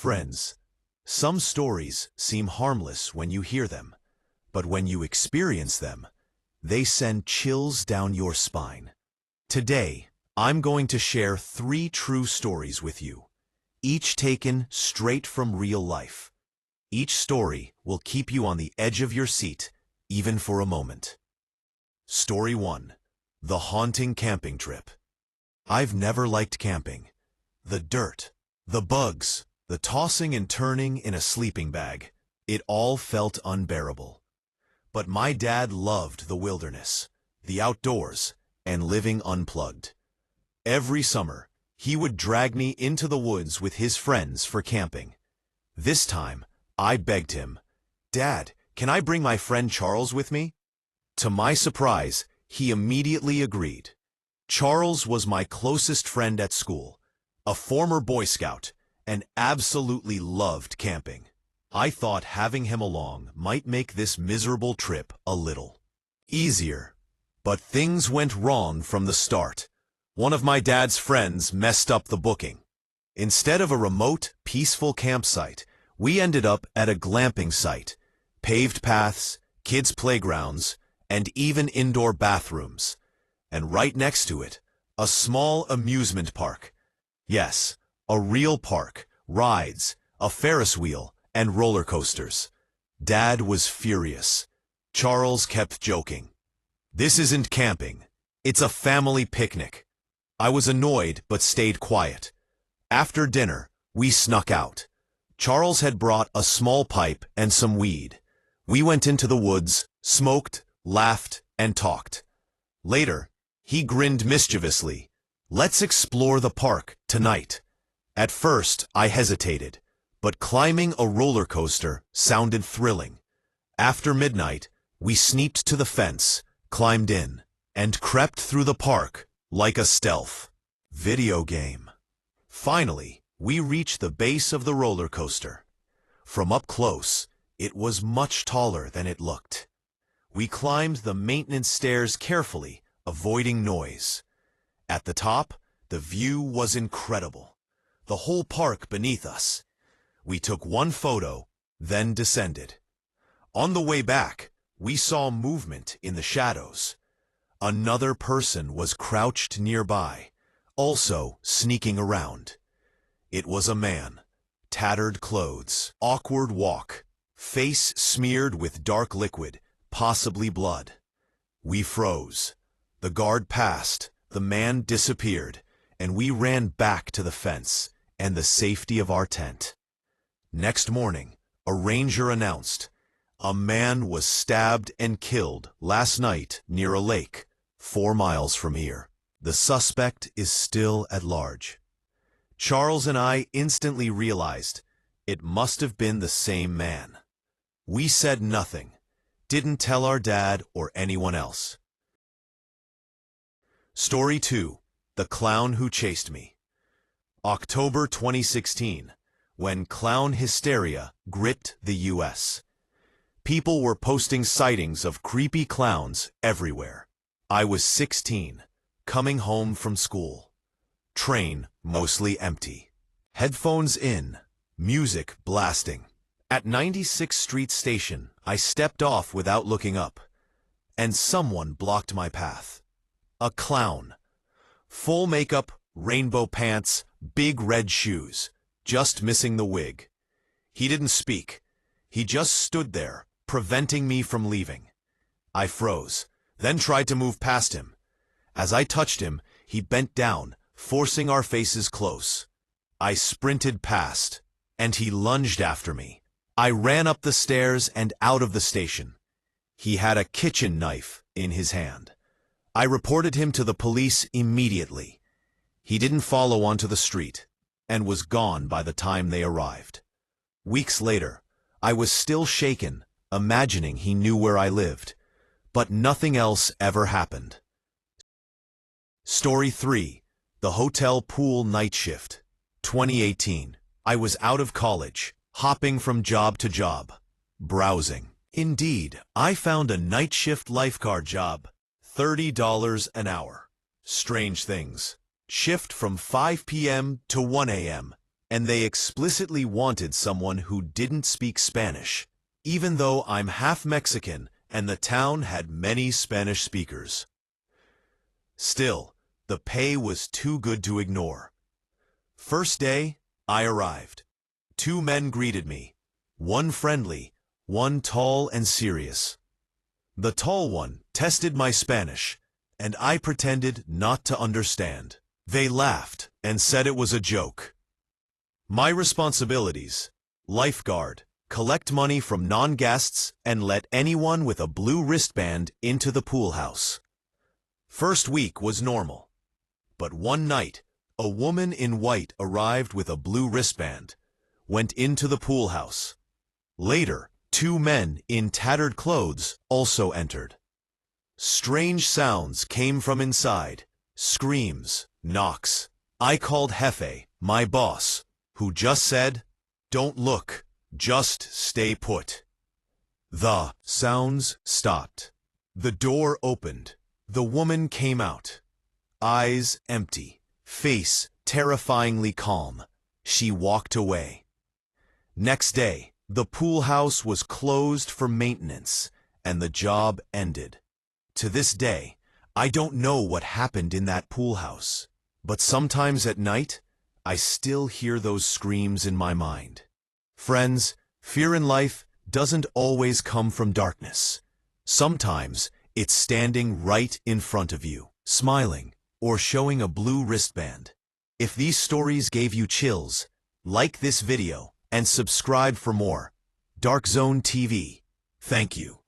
Friends, some stories seem harmless when you hear them, but when you experience them, they send chills down your spine. Today, I'm going to share 3 true stories with you, each taken straight from real life. Each story will keep you on the edge of your seat, even for a moment. Story 1. The Haunting Camping Trip. I've never liked camping. The dirt, the bugs, the tossing and turning in a sleeping bag, it all felt unbearable. But my dad loved the wilderness, the outdoors, and living unplugged. Every summer, he would drag me into the woods with his friends for camping. This time, I begged him, "Dad, can I bring my friend Charles with me?" To my surprise, he immediately agreed. Charles was my closest friend at school, a former Boy Scout, and absolutely loved camping. I thought having him along might make this miserable trip a little easier. But things went wrong from the start. One of my dad's friends messed up the booking. Instead of a remote, peaceful campsite, we ended up at a glamping site, paved paths, kids' playgrounds, and even indoor bathrooms. And right next to it, a small amusement park. Yes, a real park, rides, a Ferris wheel, and roller coasters. Dad was furious. Charles kept joking. "This isn't camping. It's a family picnic." I was annoyed but stayed quiet. After dinner, we snuck out. Charles had brought a small pipe and some weed. We went into the woods, smoked, laughed, and talked. Later, he grinned mischievously. "Let's explore the park tonight." At first, I hesitated, but climbing a roller coaster sounded thrilling. After midnight, we sneaked to the fence, climbed in, and crept through the park like a stealth video game. Finally, we reached the base of the roller coaster. From up close, it was much taller than it looked. We climbed the maintenance stairs carefully, avoiding noise. At the top, the view was incredible. The whole park beneath us. We took one photo, then descended. On the way back, we saw movement in the shadows. Another person was crouched nearby, also sneaking around. It was a man, tattered clothes, awkward walk, face smeared with dark liquid, possibly blood. We froze. The guard passed, the man disappeared, and we ran back to the fence and the safety of our tent. Next morning, a ranger announced, "A man was stabbed and killed last night near a lake, 4 miles from here. The suspect is still at large." Charles and I instantly realized it must have been the same man. We said nothing, didn't tell our dad or anyone else. Story 2. The Clown Who Chased Me. October 2016, when clown hysteria gripped the U.S. People were posting sightings of creepy clowns everywhere. I was 16, coming home from school. Train mostly empty. Headphones in, music blasting. At 96th Street Station, I stepped off without looking up, and someone blocked my path. A clown. Full makeup, rainbow pants, big red shoes, just missing the wig. He didn't speak. He just stood there, preventing me from leaving. I froze, then tried to move past him. As I touched him, he bent down, forcing our faces close. I sprinted past, and he lunged after me. I ran up the stairs and out of the station. He had a kitchen knife in his hand. I reported him to the police immediately. He didn't follow onto the street, and was gone by the time they arrived. Weeks later, I was still shaken, imagining he knew where I lived, but nothing else ever happened. Story 3. The Hotel Pool Night Shift. 2018. I was out of college, hopping from job to job, browsing. Indeed, I found a night shift lifeguard job, $30 an hour. Strange things. Shift from 5 p.m. to 1 a.m., and they explicitly wanted someone who didn't speak Spanish, even though I'm half Mexican and the town had many Spanish speakers. Still, the pay was too good to ignore. First day, I arrived. 2 men greeted me, one friendly, one tall and serious. The tall one tested my Spanish, and I pretended not to understand. They laughed and said it was a joke. My responsibilities: lifeguard, collect money from non-guests and let anyone with a blue wristband into the pool house. First week was normal. But one night, a woman in white arrived with a blue wristband, went into the pool house. Later, 2 men in tattered clothes also entered. Strange sounds came from inside, screams, knocks. I called Jefe, my boss, who just said, "Don't look, just stay put." The sounds stopped. The door opened. The woman came out. Eyes empty, face terrifyingly calm. She walked away. Next day, the pool house was closed for maintenance, and the job ended. To this day, I don't know what happened in that pool house, but sometimes at night, I still hear those screams in my mind. Friends, fear in life doesn't always come from darkness. Sometimes it's standing right in front of you, smiling, or showing a blue wristband. If these stories gave you chills, like this video and subscribe for more. Dark Zone TV. Thank you.